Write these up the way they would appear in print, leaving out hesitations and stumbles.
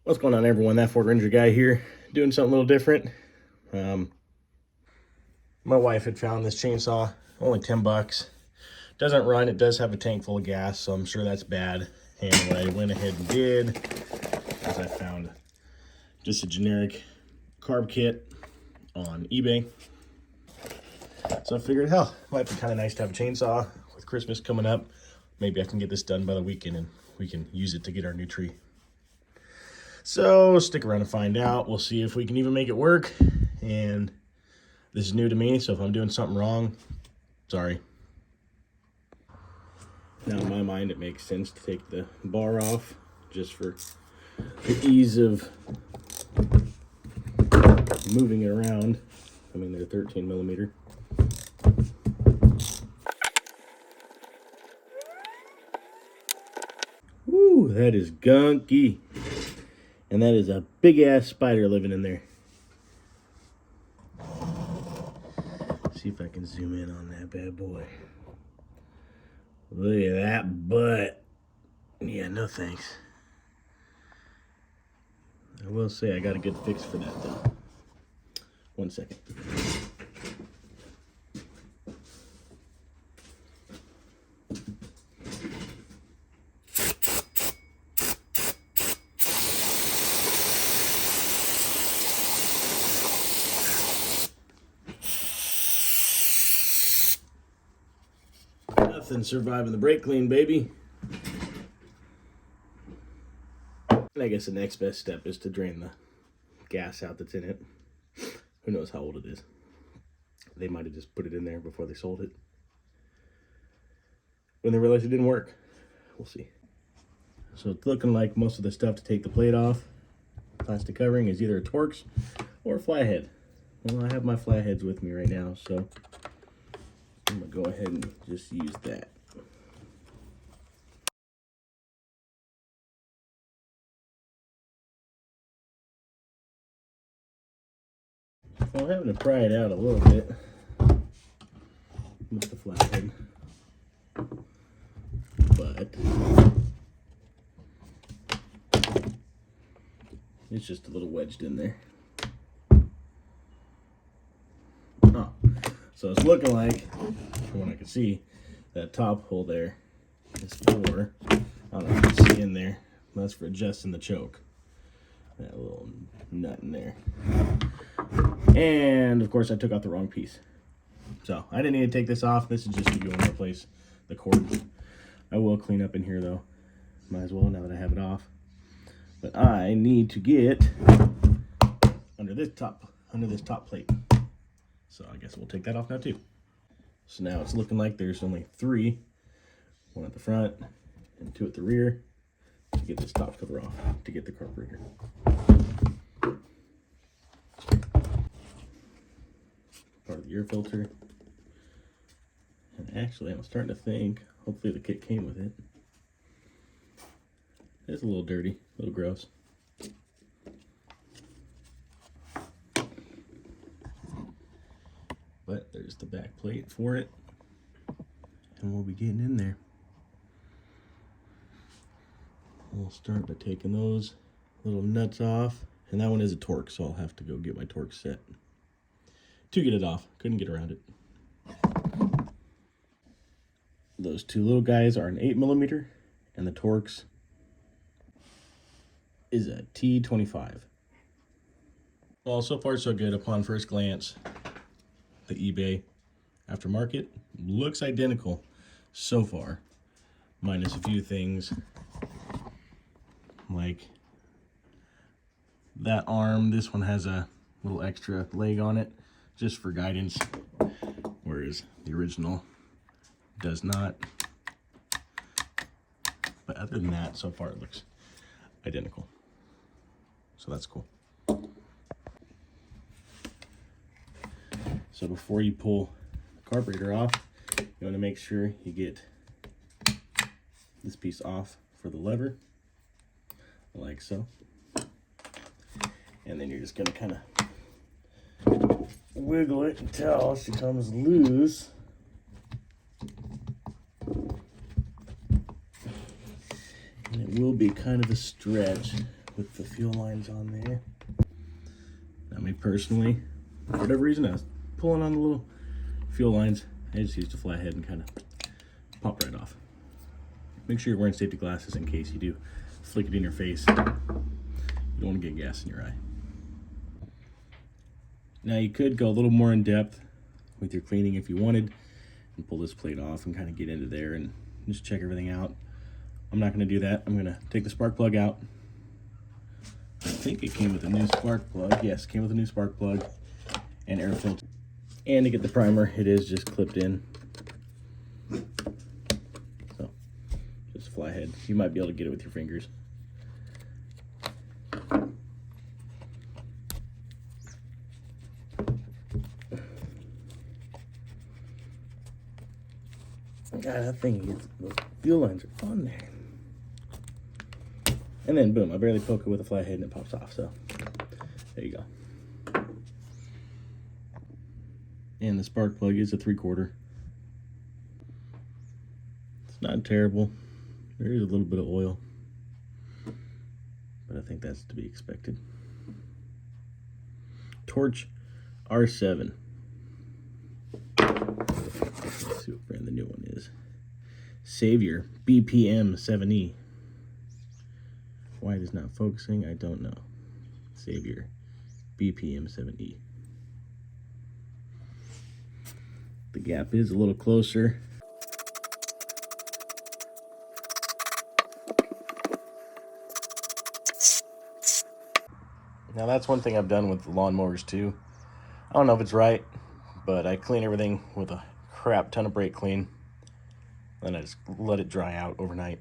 What's going on, everyone? That Ford Ranger guy here, doing something a little different. My wife had found this chainsaw, only 10 bucks. Doesn't run, it does have a tank full of gas, so I'm sure that's bad. And what I went ahead and did is I found just a generic carb kit on eBay. So I figured, hell, it might be kind of nice to have a chainsaw with Christmas coming up. Maybe I can get this done by the weekend and we can use it to get our new tree. So stick around to find out. We'll see if we can even make it work. And this is new to me, so if I'm doing something wrong, sorry. Now in my mind, it makes sense to take the bar off just for the ease of moving it around. I mean, they're 13 millimeter. Woo, that is gunky. And that is a big ass spider living in there. See if I can zoom in on that bad boy. Look at that butt. Yeah, no thanks. I will say I got a good fix for that though. 1 second. Nothing surviving the brake clean, baby. And I guess the next best step is to drain the gas out that's in it. Who knows how old it is? They might have just put it in there before they sold it. When they realized it didn't work. We'll see. So it's looking like most of the stuff to take the plate off, plastic covering, is either a Torx or a flathead. Well, I have my flatheads with me right now, so I'm gonna go ahead and just use that. So I'm having to pry it out a little bit with the flathead, but it's just a little wedged in there. Oh, so it's looking like, from what I can see, that top hole there is for, I don't know if you can see in there, that's for adjusting the choke. That little nut in there. And of course I took out the wrong piece. So I didn't need to take this off. This is just to go and replace the cord. I will clean up in here though. Might as well now that I have it off. But I need to get under this top plate. So I guess we'll take that off now too. So now it's looking like there's only 3, 1 at the front and 2 at the rear, to get this top cover off, to get the carburetor. Part of the air filter. And actually, I'm starting to think, hopefully the kit came with it. It's a little dirty, a little gross. But there's the back plate for it. And we'll be getting in there. We'll start by taking those little nuts off. And that one is a Torx, so I'll have to go get my Torx set to get it off. Couldn't get around it. Those 2 little guys are an 8 millimeter, and the Torx is a T25. Well, so far so good. Upon first glance, the eBay aftermarket looks identical so far, minus a few things like that arm. This one has a little extra leg on it just for guidance, whereas the original does not. But other than that, so far it looks identical, so that's cool. So before you pull the carburetor off, you want to make sure you get this piece off for the lever, like so. And then you're just going to kind of wiggle it until she comes loose. And it will be kind of a stretch, with the fuel lines on there. Now, me personally, for whatever reason, I was pulling on the little fuel lines. I just used a flathead and kind of pop right off. Make sure you're wearing safety glasses in case you do flick it in your face. You don't want to get gas in your eye. Now, you could go a little more in depth with your cleaning if you wanted and pull this plate off and kind of get into there and just check everything out. I'm not going to do that. I'm going to take the spark plug out. I think it came with a new spark plug. Yes, it came with a new spark plug and air filter. And to get the primer, it is just clipped in. So, just flathead. You might be able to get it with your fingers. God, that thing, those fuel lines are on there. And then boom, I barely poke it with a flathead and it pops off, so there you go. And the spark plug is a 3/4. It's not terrible. There is a little bit of oil, but I think that's to be expected. Torch R7. Let's see what brand the new one is. Savior BPM 7E. Why it is not focusing, I don't know. Savior BPM 7E. The gap is a little closer. Now that's one thing I've done with the lawnmowers too. I don't know if it's right, but I clean everything with a crap ton of brake clean. Then I just let it dry out overnight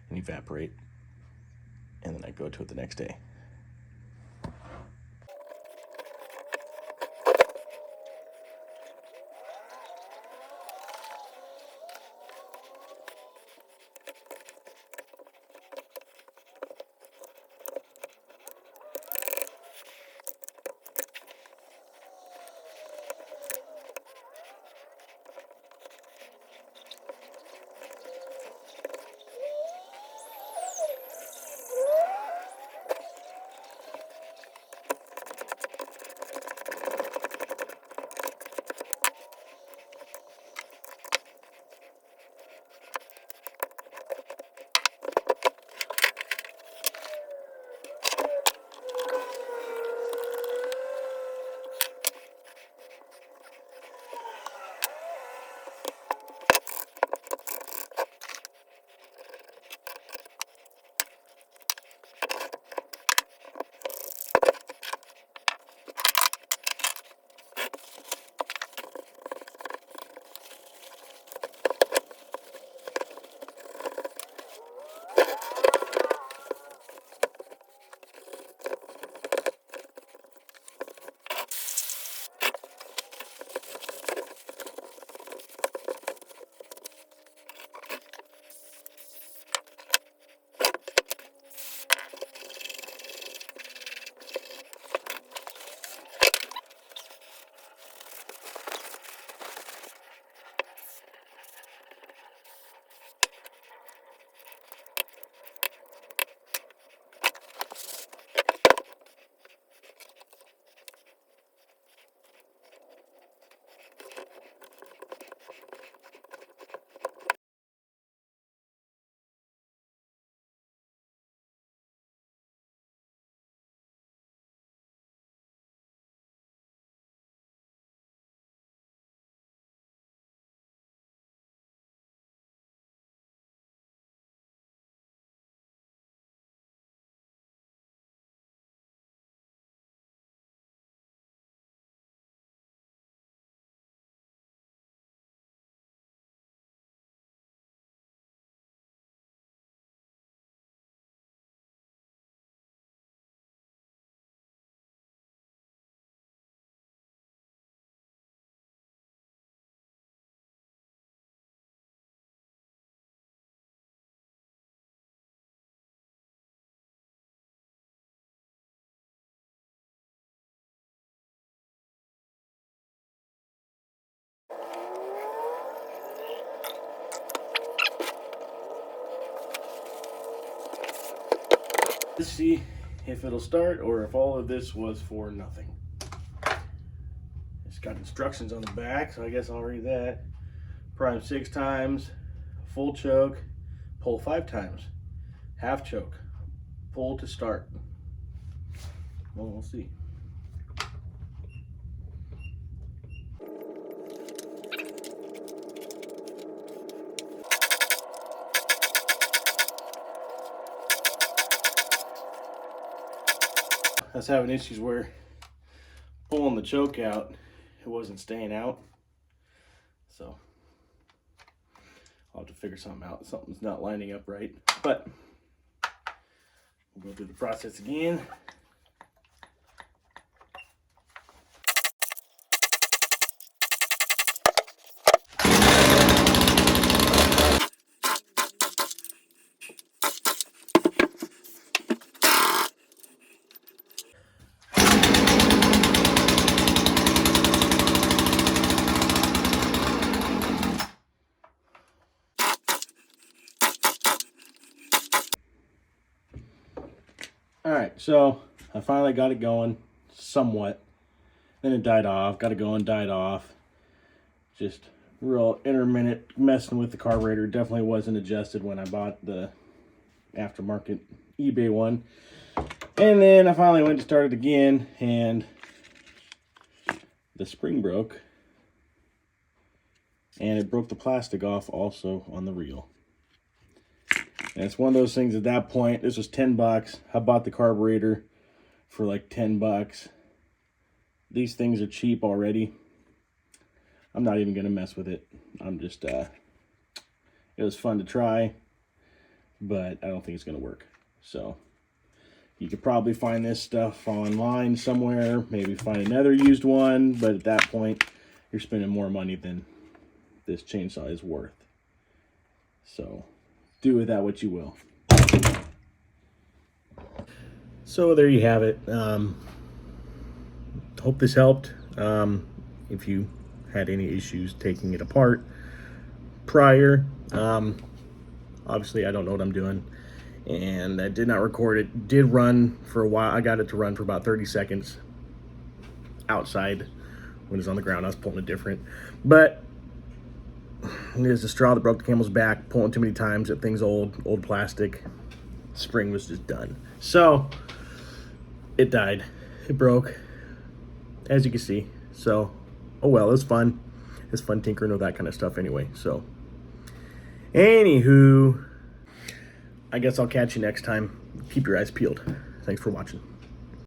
and evaporate. And then I go to it the next day. Let's see if it'll start or if all of this was for nothing. It's got instructions on the back, so I guess I'll read that. Prime 6 times, full choke, pull 5 times, half choke, pull to start. Well, we'll see. I was having issues where pulling the choke out, it wasn't staying out. So I'll have to figure something out. Something's not lining up right. But we'll go through the process again. All right, so I finally got it going somewhat. Then it died off, got it going, died off. Just real intermittent messing with the carburetor. Definitely wasn't adjusted when I bought the aftermarket eBay one. And then I finally went to start it again, and the spring broke. And it broke the plastic off also on the reel. And it's one of those things at that point. This was 10 bucks. I bought the carburetor for like 10 bucks. These things are cheap already. I'm not even going to mess with it. I'm just, it was fun to try, but I don't think it's going to work. So you could probably find this stuff online somewhere, maybe find another used one, but at that point, you're spending more money than this chainsaw is worth. So do with that what you will. So there you have it. Hope this helped. If you had any issues taking it apart prior, obviously I don't know what I'm doing, and I did not record it. Did run for a while. I got it to run for about 30 seconds outside. When it was on the ground, I was pulling it different, but it is the straw that broke the camel's back. Pulling too many times. That thing's old plastic. Spring was just done. So it died. It broke, as you can see. So, oh well, it was fun. It's fun tinkering with that kind of stuff anyway. So, anywho, I guess I'll catch you next time. Keep your eyes peeled. Thanks for watching.